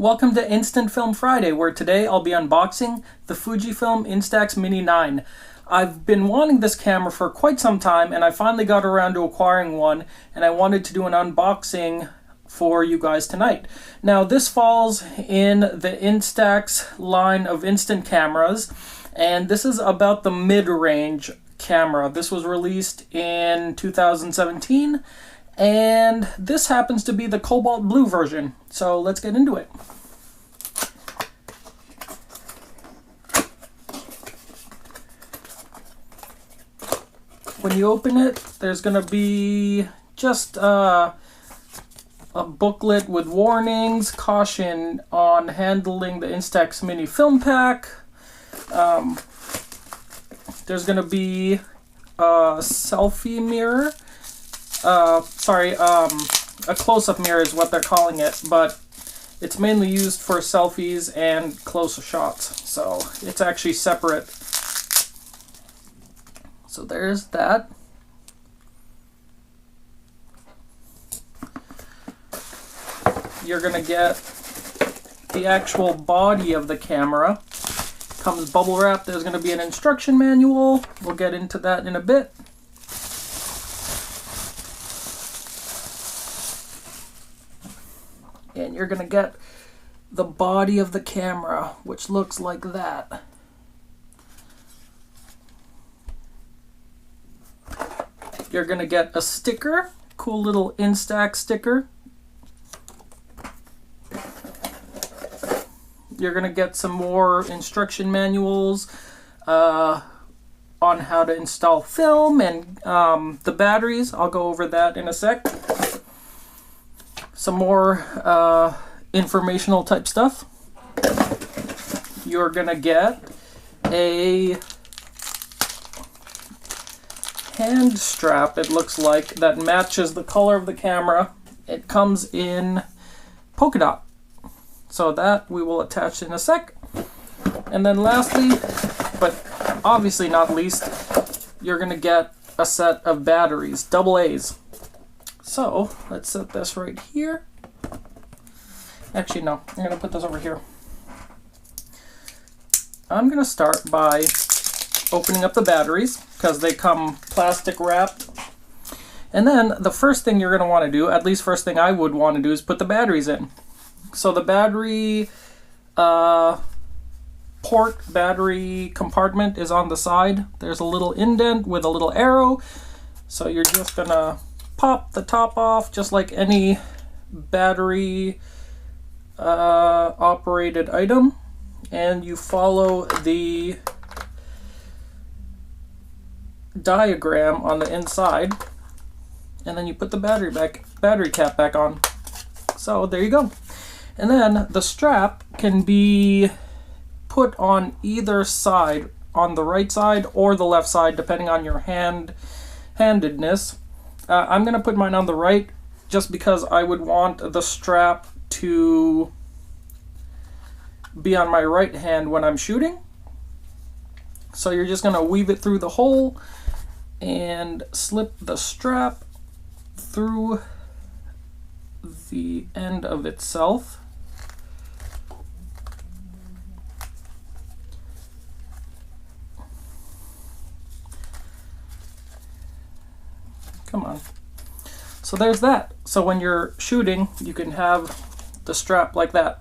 Welcome to Instant Film Friday, where today I'll be unboxing the Fujifilm Instax Mini 9. I've been wanting this camera for quite some time, and I finally got around to acquiring one, and I wanted to do an unboxing for you guys tonight. Now, this falls in the Instax line of instant cameras, and this is about the mid-range camera. This was released in 2017, and this happens to be the cobalt blue version. So let's get into it. When you open it, there's going to be just a booklet with warnings, caution on handling the Instax Mini film pack. There's going to be a selfie mirror. A close-up mirror is what they're calling it, but it's mainly used for selfies and close shots, so it's actually separate. So there's that. You're gonna get the actual body of the camera. Comes bubble wrap. There's gonna be an instruction manual. We'll get into that in a bit. And you're gonna get the body of the camera, which looks like that. You're gonna get a sticker, cool little Instax sticker. You're gonna get some more instruction manuals on how to install film and the batteries. I'll go over that in a sec. Some more informational type stuff. You're gonna get a hand strap, it looks like, that matches the color of the camera. It comes in polka dot, so that we will attach in a sec. And then lastly, but obviously not least, you're gonna get a set of batteries, double A's. So let's set this right here. Actually, no, I'm gonna put this over here. I'm gonna start by opening up the batteries because they come plastic wrapped. And then the first thing you're gonna want to do, at least first thing I would want to do, is put the batteries in. So the battery battery compartment is on the side. There's a little indent with a little arrow. So you're just gonna pop the top off just like any battery operated item, and you follow the diagram on the inside, and then you put the battery cap back on. So there you go. And then the strap can be put on either side, on the right side or the left side, depending on your handedness. I'm gonna put mine on the right just because I would want the strap to be on my right hand when I'm shooting. So you're just gonna weave it through the hole and slip the strap through the end of itself. Come on. So there's that. So when you're shooting, you can have the strap like that.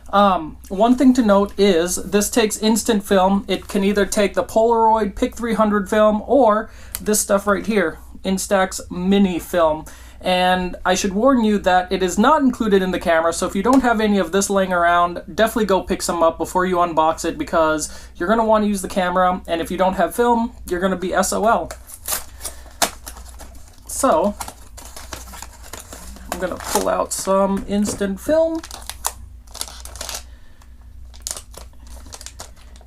One thing to note is this takes instant film. It can either take the Polaroid PIC 300 film or this stuff right here, Instax Mini film. And I should warn you that it is not included in the camera, so if you don't have any of this laying around, definitely go pick some up before you unbox it, because you're going to want to use the camera, and if you don't have film, you're going to be SOL. So I'm going to pull out some instant film.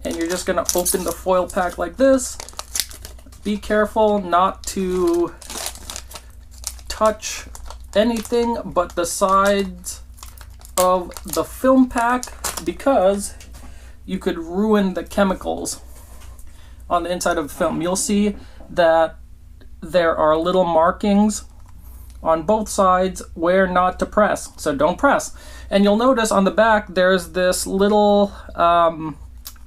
And you're just going to open the foil pack like this. Be careful not to touch anything but the sides of the film pack, because you could ruin the chemicals on the inside of the film. You'll see that there are little markings on both sides where not to press, so don't press. And you'll notice on the back there's this little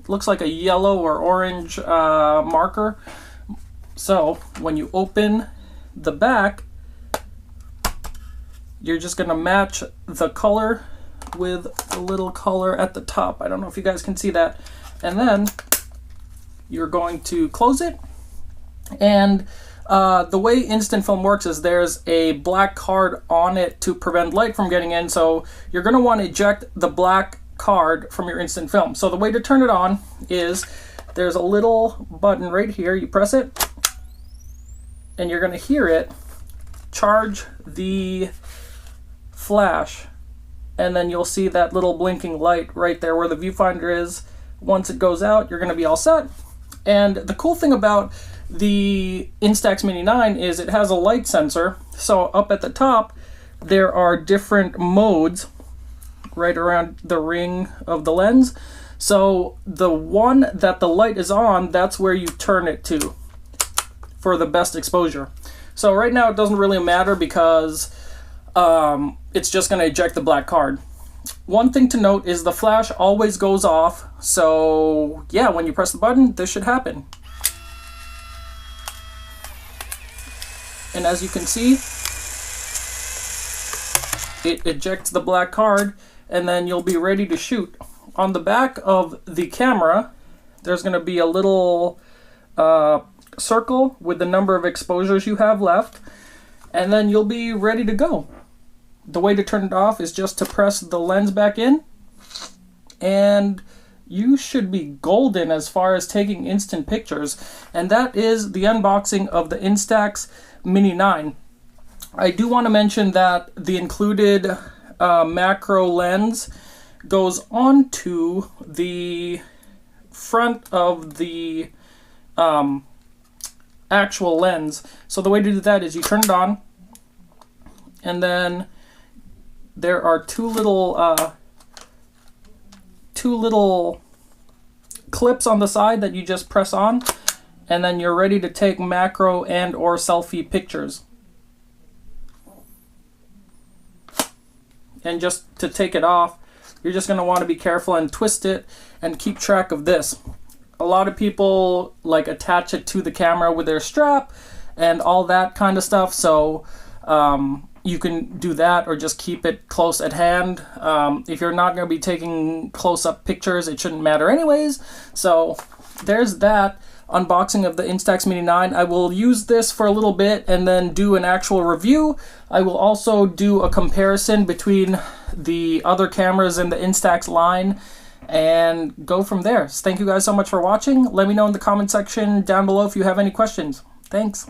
looks like a yellow or orange marker. So when you open the back, you're just going to match the color with the little color at the top. I don't know if you guys can see that. And then you're going to close it. And the way instant film works is there's a black card on it to prevent light from getting in. So you're going to want to eject the black card from your instant film. So the way to turn it on is there's a little button right here. You press it and you're going to hear it charge the flash, and then you'll see that little blinking light right there where the viewfinder is. Once it goes out, you're going to be all set. And the cool thing about the Instax Mini 9 is it has a light sensor. So up at the top there are different modes right around the ring of the lens. So the one that the light is on, that's where you turn it to for the best exposure. So right now it doesn't really matter because it's just going to eject the black card. One thing to note is the flash always goes off. So yeah, when you press the button, this should happen. And as you can see, it ejects the black card, and then you'll be ready to shoot. On the back of the camera, there's going to be a little circle with the number of exposures you have left, and then you'll be ready to go. The way to turn it off is just to press the lens back in, and you should be golden as far as taking instant pictures. And that is the unboxing of the Instax Mini 9. I do want to mention that the included macro lens goes onto the front of the actual lens. So the way to do that is you turn it on, and then there are two little clips on the side that you just press on, and then you're ready to take macro and or selfie pictures. And just to take it off, you're just going to want to be careful and twist it and keep track of this. A lot of people like attach it to the camera with their strap and all that kind of stuff. So you can do that, or just keep it close at hand. If you're not going to be taking close-up pictures, it shouldn't matter anyways. So there's that unboxing of the Instax Mini 9. I will use this for a little bit and then do an actual review. I will also do a comparison between the other cameras in the Instax line and go from there. So thank you guys so much for watching. Let me know in the comment section down below if you have any questions. Thanks.